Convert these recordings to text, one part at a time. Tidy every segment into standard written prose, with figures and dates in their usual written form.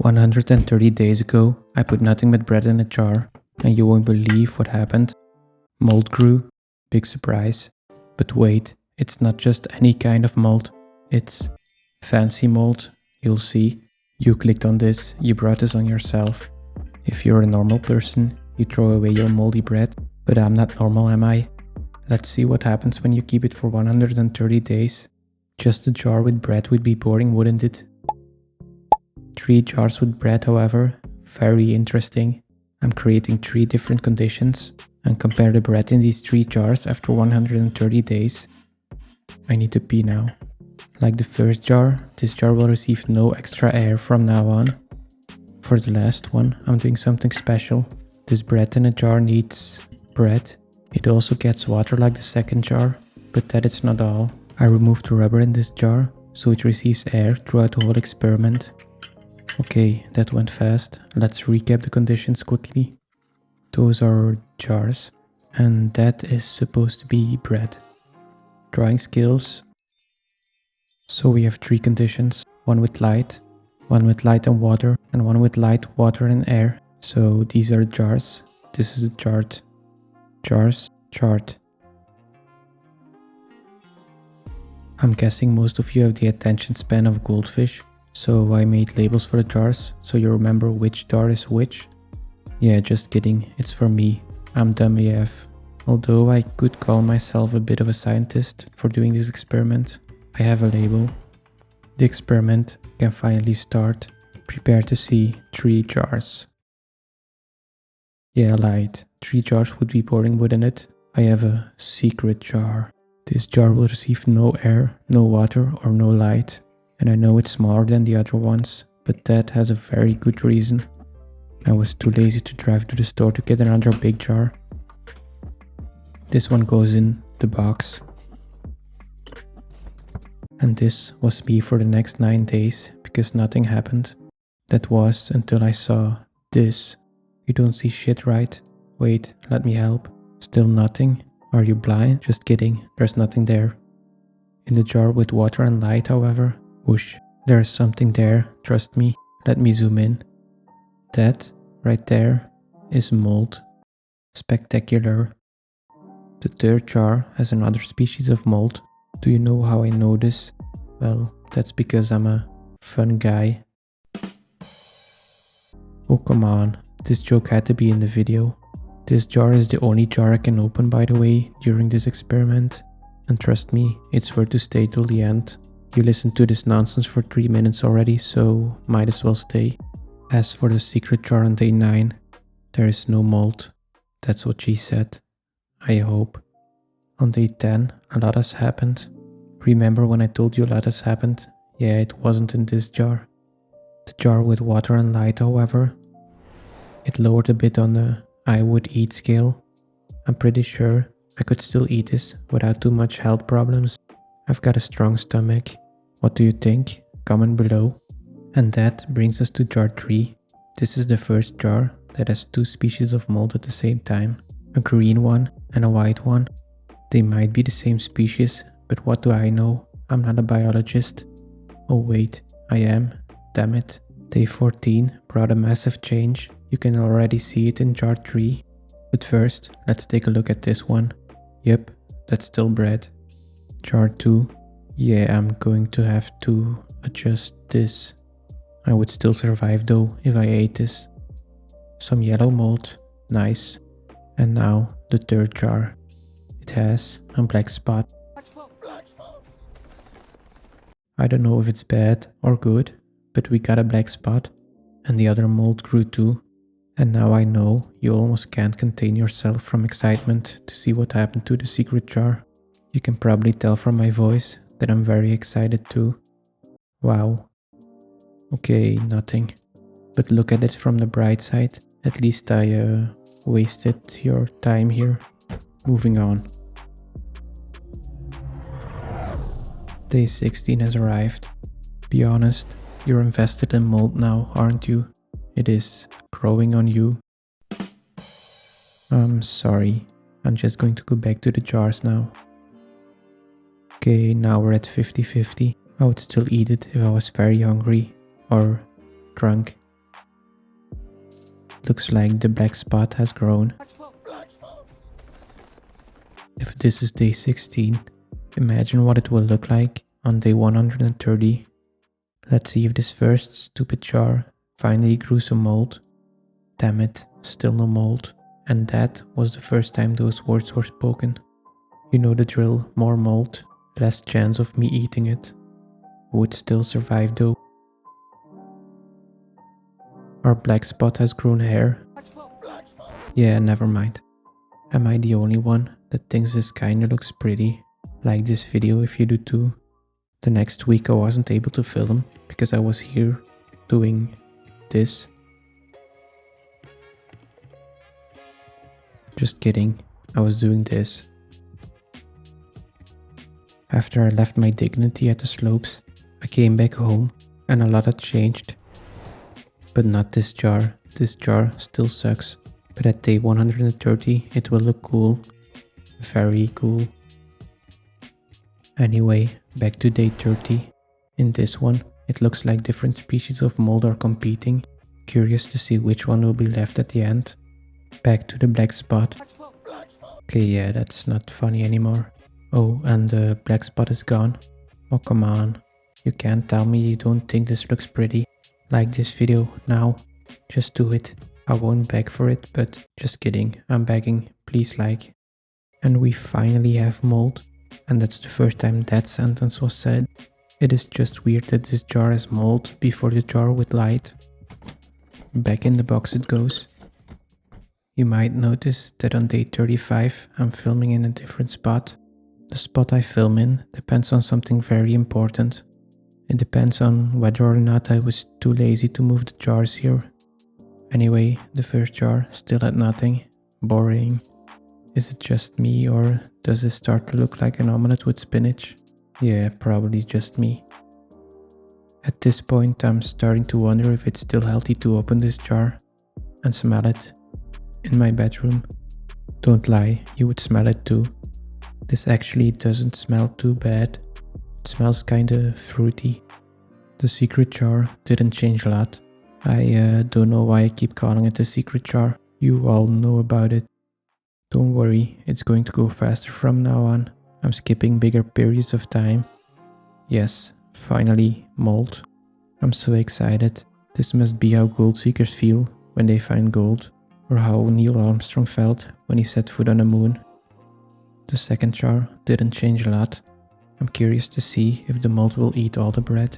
130 days ago, I put nothing but bread in a jar, and you won't believe what happened. Mold grew. Big surprise. But wait, it's not just any kind of mold. It's fancy mold, you'll see. You clicked on this, you brought this on yourself. If you're a normal person, you throw away your moldy bread, but I'm not normal, am I? Let's see what happens when you keep it for 130 days. Just a jar with bread would be boring, wouldn't it? 3 jars with bread, however, very interesting. I'm creating 3 different conditions and compare the bread in these 3 jars after 130 days. I need to pee now. Like the first jar, this jar will receive no extra air from now on. For the last one, I'm doing something special. This bread in a jar needs bread. It also gets water like the second jar, but that is not all. I removed the rubber in this jar, so it receives air throughout the whole experiment. Okay, that went fast. Let's recap the conditions quickly. Those are our jars, and that is supposed to be bread. Drawing skills. So we have 3 conditions, one with light and water, and one with light, water and air. So these are jars. This is a chart. Jars, chart. I'm guessing most of you have the attention span of goldfish, so I made labels for the jars, so you remember which jar is which. Yeah, just kidding, it's for me. I'm dumb AF. Although I could call myself a bit of a scientist for doing this experiment, I have a label. The experiment can finally start. Prepare to see 3 jars. Yeah, I lied. 3 jars would be boring, wouldn't it? I have a secret jar. This jar will receive no air, no water or no light. And I know it's smaller than the other ones, but that has a very good reason. I was too lazy to drive to the store to get another big jar. This one goes in the box. And this was me for the next 9 days, because nothing happened. That was until I saw this. You don't see shit, right? Wait, let me help. Still nothing? Are you blind? Just kidding, there's nothing there. In the jar with water and light, however, whoosh, there's something there, trust me. Let me zoom in. That, right there, is mold. Spectacular. The third jar has another species of mold. Do you know how I know this? Well, that's because I'm a fun guy. Oh come on, this joke had to be in the video. This jar is the only jar I can open, by the way, during this experiment. And trust me, it's worth to stay till the end. You listened to this nonsense for 3 minutes already, so might as well stay. As for the secret jar on day 9, there is no mold. That's what she said. I hope. On day 10, a lot has happened. Remember when I told you a lot has happened? Yeah, it wasn't in this jar. The jar with water and light, however, it lowered a bit on the I would eat scale. I'm pretty sure I could still eat this without too much health problems. I've got a strong stomach. What do you think? Comment below. And that brings us to jar 3. This is the first jar that has 2 species of mold at the same time. A green one and a white one. They might be the same species, but what do I know? I'm not a biologist. Oh wait, I am. Damn it. Day 14 brought a massive change. You can already see it in jar 3. But first, let's take a look at this one. Yep, that's still bread. Jar 2. Yeah, I'm going to have to adjust this. I would still survive though if I ate this. Some yellow mold. Nice. And now the third jar. It has a black spot. I don't know if it's bad or good, but we got a black spot. And the other mold grew too. And now I know you almost can't contain yourself from excitement to see what happened to the secret jar. You can probably tell from my voice that I'm very excited too. Wow. Okay, nothing. But look at it from the bright side. At least I wasted your time here. Moving on. Day 16 has arrived. Be honest, you're invested in mold now, aren't you? It is growing on you. I'm sorry. I'm just going to go back to the jars now. Okay, now we're at 50-50. I would still eat it if I was very hungry or drunk. Looks like the black spot has grown. If this is day 16, imagine what it will look like on day 130. Let's see if this first stupid jar finally grew some mold. Damn it, still no mold. And that was the first time those words were spoken. You know the drill, more mold, less chance of me eating it. Would still survive though. Our black spot has grown hair. Yeah, never mind. Am I the only one that thinks this kinda looks pretty? Like this video if you do too. The next week I wasn't able to film because I was here doing this. Just kidding, I was doing this. After I left my dignity at the slopes, I came back home and a lot had changed. But not this jar. This jar still sucks. But at day 130 it will look cool. Very cool. Anyway, back to day 30. In this one, it looks like different species of mold are competing. Curious to see which one will be left at the end. Back to the black spot. Okay, yeah, that's not funny anymore. Oh, and the black spot is gone. Oh, come on. You can't tell me you don't think this looks pretty. Like this video now. Just do it. I won't beg for it, but just kidding. I'm begging. Please like. And we finally have mold. And that's the first time that sentence was said. It is just weird that this jar has mold before the jar with light. Back in the box it goes. You might notice that on day 35 I'm filming in a different spot. The spot I film in depends on something very important. It depends on whether or not I was too lazy to move the jars here. Anyway, the first jar still had nothing. Boring. Is it just me or does it start to look like an omelette with spinach? Yeah, probably just me. At this point I'm starting to wonder if it's still healthy to open this jar and smell it. In my bedroom. Don't lie, you would smell it too. This actually doesn't smell too bad. It smells kinda fruity. The secret jar didn't change a lot. I don't know why I keep calling it the secret jar. You all know about it. Don't worry, it's going to go faster from now on. I'm skipping bigger periods of time. Yes, finally, mold. I'm so excited. This must be how gold seekers feel when they find gold. Or how Neil Armstrong felt when he set foot on the moon. The second jar didn't change a lot. I'm curious to see if the mold will eat all the bread.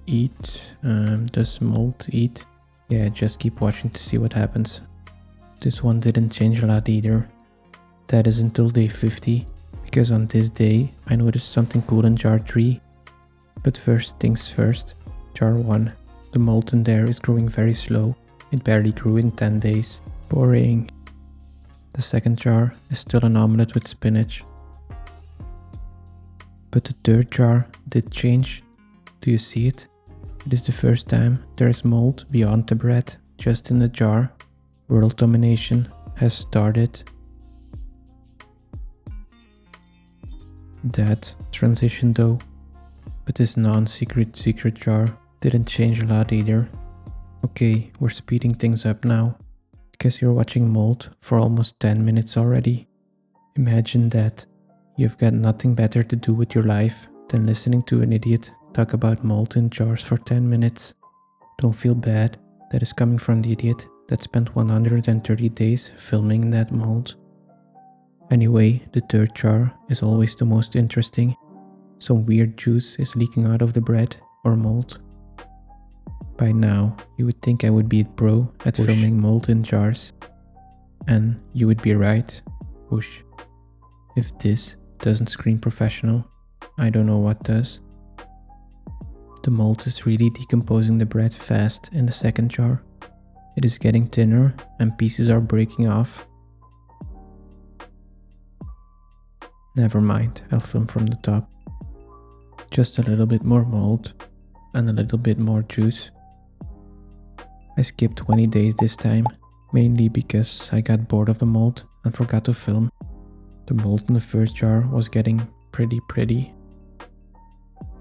Eat? Does mold eat? Yeah, just keep watching to see what happens. This one didn't change a lot either. That is until day 50, because on this day I noticed something cool in jar 3. But first things first, jar 1. The mold in there is growing very slow. It barely grew in 10 days. Boring. The second jar is still an omelette with spinach. But the third jar did change. Do you see it? It is the first time there is mold beyond the bread, just in the jar. World domination has started. That transition though. But this non-secret secret jar didn't change a lot either. Okay, we're speeding things up now. Because you're watching mold for almost 10 minutes already. Imagine that. You've got nothing better to do with your life than listening to an idiot talk about mold in jars for 10 minutes. Don't feel bad. That is coming from the idiot that spent 130 days filming that mold. Anyway, the third jar is always the most interesting. Some weird juice is leaking out of the bread or mold. By now, you would think I would be a pro at filming mold in jars. And you would be right. Whoosh. If this doesn't scream professional, I don't know what does. The mold is really decomposing the bread fast in the second jar. It is getting thinner and pieces are breaking off. Never mind, I'll film from the top. Just a little bit more mold and a little bit more juice. I skipped 20 days this time, mainly because I got bored of the mold and forgot to film. The mold in the first jar was getting pretty.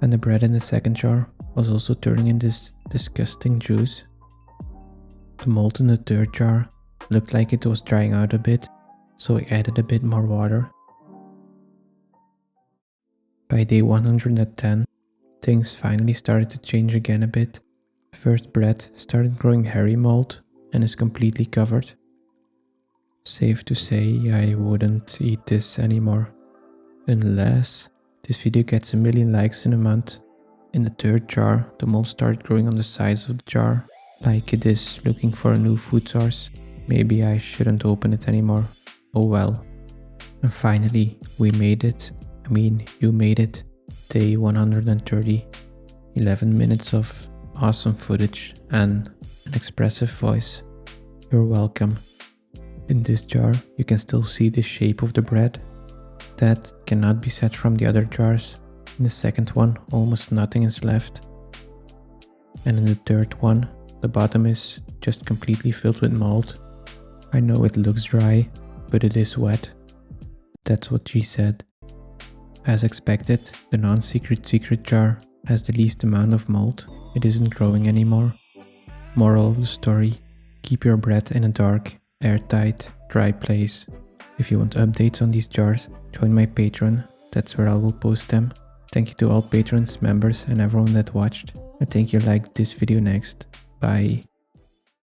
And the bread in the second jar was also turning in this disgusting juice. The malt in the third jar looked like it was drying out a bit, so I added a bit more water. By day 110, things finally started to change again a bit. The first bread started growing hairy malt and is completely covered. Safe to say I wouldn't eat this anymore. Unless this video gets 1 million likes in a month. In the third jar, the malt started growing on the sides of the jar, like it is looking for a new food source. Maybe I shouldn't open it anymore. Oh well. And finally, we made it. I mean, you made it. Day 130. 11 minutes of awesome footage and an expressive voice. You're welcome. In this jar, you can still see the shape of the bread. That cannot be said from the other jars. In the second one, almost nothing is left. And in the third one, the bottom is just completely filled with malt. I know it looks dry, but it is wet. That's what she said. As expected, the non-secret secret jar has the least amount of malt. It isn't growing anymore. Moral of the story: keep your bread in a dark, airtight, dry place. If you want updates on these jars, join my Patreon. That's where I will post them. Thank you to all patrons, members and everyone that watched. I think you liked this video next. Bye.